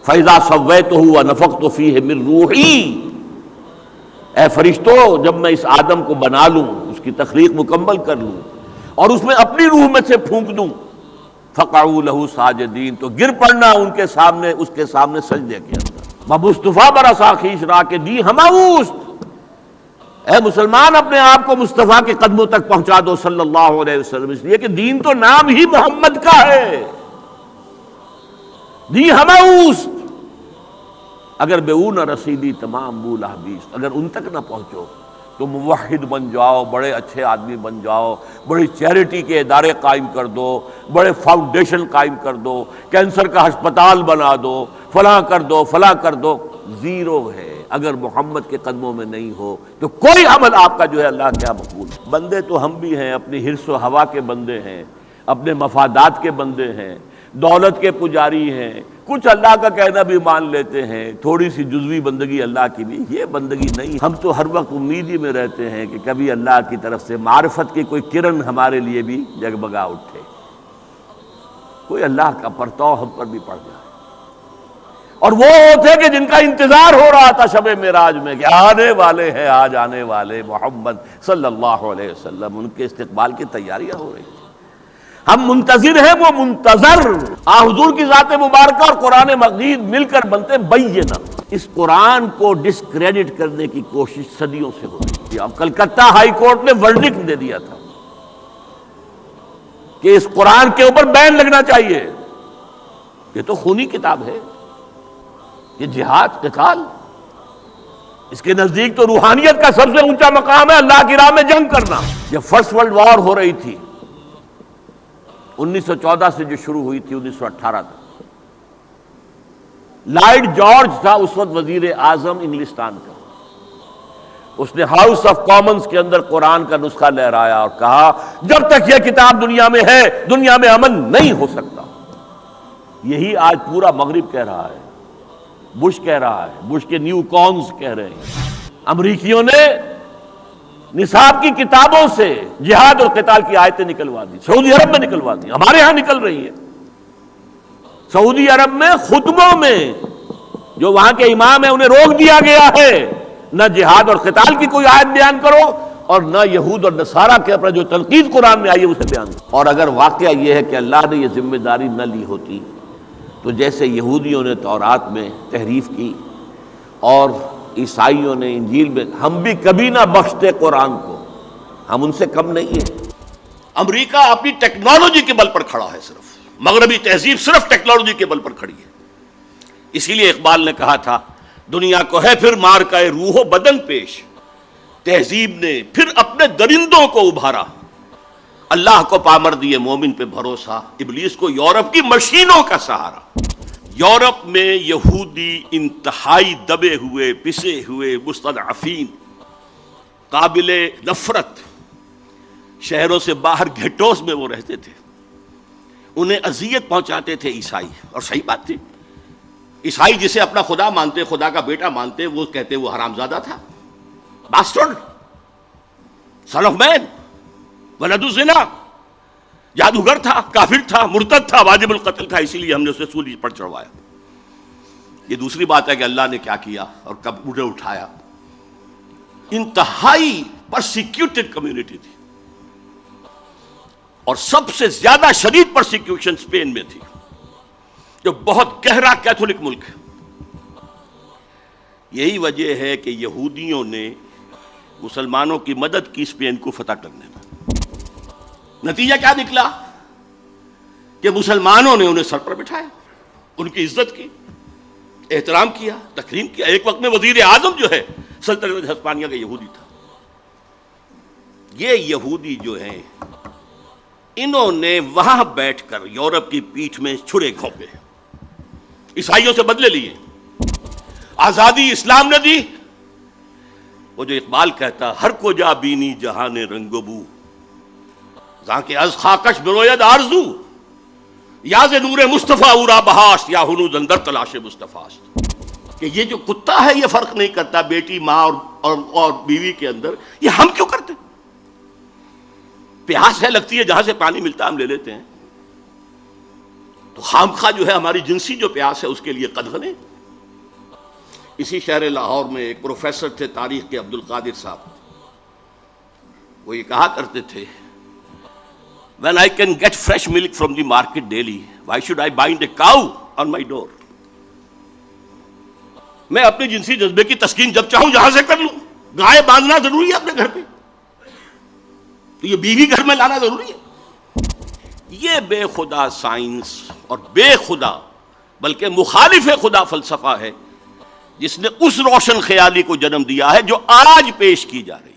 فَإِذَا سَوَّيْتُهُ وَنَفَخْتُ فِيهِ مِن رُوحِي، اے فرشتوں جب میں اس آدم کو بنا لوں، اس کی تخلیق مکمل کر لوں اور اس میں اپنی روح میں سے پھونک دوں، فَقَعُوا لَهُ سَاجِدِينَ، تو گر پڑنا ان کے سامنے، اس کے سامنے سجدے کے اندر۔ مصطفیٰ برسا خیش را کے دی ہماوست، اے مسلمان اپنے آپ کو مصطفیٰ کے قدموں تک پہنچا دو صلی اللہ علیہ وسلم، اس لیے کہ دین تو نام ہی محمد کا ہے۔ دی ہماوست، اگر بے او نہ رسیدی تمام بو لہبیس، اگر ان تک نہ پہنچو تو موحد بن جاؤ، بڑے اچھے آدمی بن جاؤ، بڑی چیریٹی کے ادارے قائم کر دو، بڑے فاؤنڈیشن قائم کر دو، کینسر کا ہسپتال بنا دو، فلاں کر دو فلاں کر دو، زیرو ہے۔ اگر محمد کے قدموں میں نہیں ہو تو کوئی عمل آپ کا جو ہے اللہ کیا مقبول۔ بندے تو ہم بھی ہیں، اپنی حرص و ہوا کے بندے ہیں، اپنے مفادات کے بندے ہیں، دولت کے پجاری ہیں، کچھ اللہ کا کہنا بھی مان لیتے ہیں، تھوڑی سی جزوی بندگی اللہ کی بھی، یہ بندگی نہیں۔ ہم تو ہر وقت امید ہی میں رہتے ہیں کہ کبھی اللہ کی طرف سے معرفت کی کوئی کرن ہمارے لیے بھی جگبگا اٹھے، کوئی اللہ کا پرتو ہم پر بھی پڑ جائے۔ اور وہ تھے کہ جن کا انتظار ہو رہا تھا شب معراج میں کہ آنے والے ہیں، آج آنے والے محمد صلی اللہ علیہ وسلم، ان کے استقبال کی تیاریاں ہو رہی تھیں۔ ہم منتظر ہیں، وہ منتظر۔ حضور کی ذات مبارکہ اور قرآن مجید مل کر بنتے بینہ۔ اس قرآن کو ڈسکریڈٹ کرنے کی کوشش صدیوں سے ہو رہی تھی۔ اب کلکتہ ہائی کورٹ نے ورڈکٹ دے دیا تھا کہ اس قرآن کے اوپر بین لگنا چاہیے، یہ تو خونی کتاب ہے، یہ جہاد قتال، اس کے نزدیک تو روحانیت کا سب سے اونچا مقام ہے اللہ کی راہ میں جنگ کرنا۔ جب فرسٹ ورلڈ وار ہو رہی تھی 1914 سے جو شروع ہوئی تھی 1918 تک، لارڈ جارج تھا اس وقت وزیر اعظم انگلستان کا، اس نے ہاؤس آف کامنز کے اندر قرآن کا نسخہ لہرایا اور کہا جب تک یہ کتاب دنیا میں ہے دنیا میں امن نہیں ہو سکتا۔ یہی آج پورا مغرب کہہ رہا ہے، بش کہہ رہا ہے، بش کے نیو کونز کہہ رہے ہیں۔ امریکیوں نے نصاب کی کتابوں سے جہاد اور قتال کی آیتیں نکلوا دی، سعودی عرب میں نکلوا دی، ہمارے ہاں نکل رہی ہے۔ سعودی عرب میں خطبوں میں جو وہاں کے امام ہیں انہیں روک دیا گیا ہے، نہ جہاد اور قتال کی کوئی آیت بیان کرو اور نہ یہود اور نصارہ کے اوپر جو تنقید قرآن میں آئی ہے اسے بیان کرو۔ اور اگر واقعہ یہ ہے کہ اللہ نے یہ ذمہ داری نہ لی ہوتی تو جیسے یہودیوں نے تورات میں تحریف کی اور عیسائیوں نے انجیل میں، ہم بھی کبھی نہ بخشتے قرآن کو، ہم ان سے کم نہیں ہیں۔ امریکہ اپنی ٹیکنالوجی کے بل پر کھڑا ہے، صرف مغربی تہذیب صرف ٹیکنالوجی کے بل پر کھڑی ہے۔ اسی لیے اقبال نے کہا تھا دنیا کو ہے پھر مار کا روح و بدن پیش، تہذیب نے پھر اپنے درندوں کو ابھارا، اللہ کو پامر دیے مومن پہ بھروسہ، ابلیس کو یورپ کی مشینوں کا سہارا۔ یورپ میں یہودی انتہائی دبے ہوئے، پسے ہوئے، مستضعفین، قابل نفرت، شہروں سے باہر گھٹوس میں وہ رہتے تھے، انہیں اذیت پہنچاتے تھے عیسائی، اور صحیح بات تھی۔ عیسائی جسے اپنا خدا مانتے، خدا کا بیٹا مانتے، وہ کہتے وہ حرامزادہ تھا، باسٹرڈ، سن آف مین، ولد الزنا، جادوگر تھا، کافر تھا، مرتد تھا، واجب القتل تھا، اسی لیے ہم نے اسے سولی پر چڑھوایا۔ یہ دوسری بات ہے کہ اللہ نے کیا کیا اور کب انہیں اٹھایا۔ انتہائی پرسیکیوٹڈ کمیونٹی تھی، اور سب سے زیادہ شدید پرسیکیوشن اسپین میں تھی، جو بہت گہرا کیتھولک ملک ہے۔ یہی وجہ ہے کہ یہودیوں نے مسلمانوں کی مدد کی اسپین کو فتح کرنے میں۔ نتیجہ کیا نکلا کہ مسلمانوں نے انہیں سر پر بٹھایا، ان کی عزت کی، احترام کیا، تکریم کیا۔ ایک وقت میں وزیر اعظم جو ہے سلطنت ہسپانیہ کا یہودی تھا۔ یہ یہودی جو ہیں انہوں نے وہاں بیٹھ کر یورپ کی پیٹھ میں چھرے گھونپے، عیسائیوں سے بدلے لیے۔ آزادی اسلام نے دی، وہ جو اقبال کہتا ہر کو جا بینی جہان رنگ و بو، جہاں کے از خاکش بروید آرزو، یا ز نور مصطفیٰ اورا بہاشت، یا ہنوز اندر تلاش مصطفیٰ۔ کہ یہ جو کتا ہے یہ فرق نہیں کرتا بیٹی، ماں اور بیوی کے اندر، یہ ہم کیوں کرتے؟ پیاس ہے لگتی ہے، جہاں سے پانی ملتا ہم لے لیتے ہیں۔ تو خامخواہ جو ہے ہماری جنسی جو پیاس ہے اس کے لیے قدغن ہے۔ اسی شہر لاہور میں ایک پروفیسر تھے تاریخ کے، عبد القادر صاحب، وہ یہ کہا کرتے تھے when I can get fresh milk from the market daily, why should I bind a cow on my door؟ میں اپنے جنسی جذبے کی تسکین جب چاہوں جہاں سے کر لوں، گائے باندھنا ضروری ہے اپنے گھر پہ؟ تو یہ بیوی گھر میں لانا ضروری ہے؟ یہ بے خدا سائنس اور بے خدا بلکہ مخالف خدا فلسفہ ہے جس نے اس روشن خیالی کو جنم دیا ہے جو آج پیش کی جا رہی ہے۔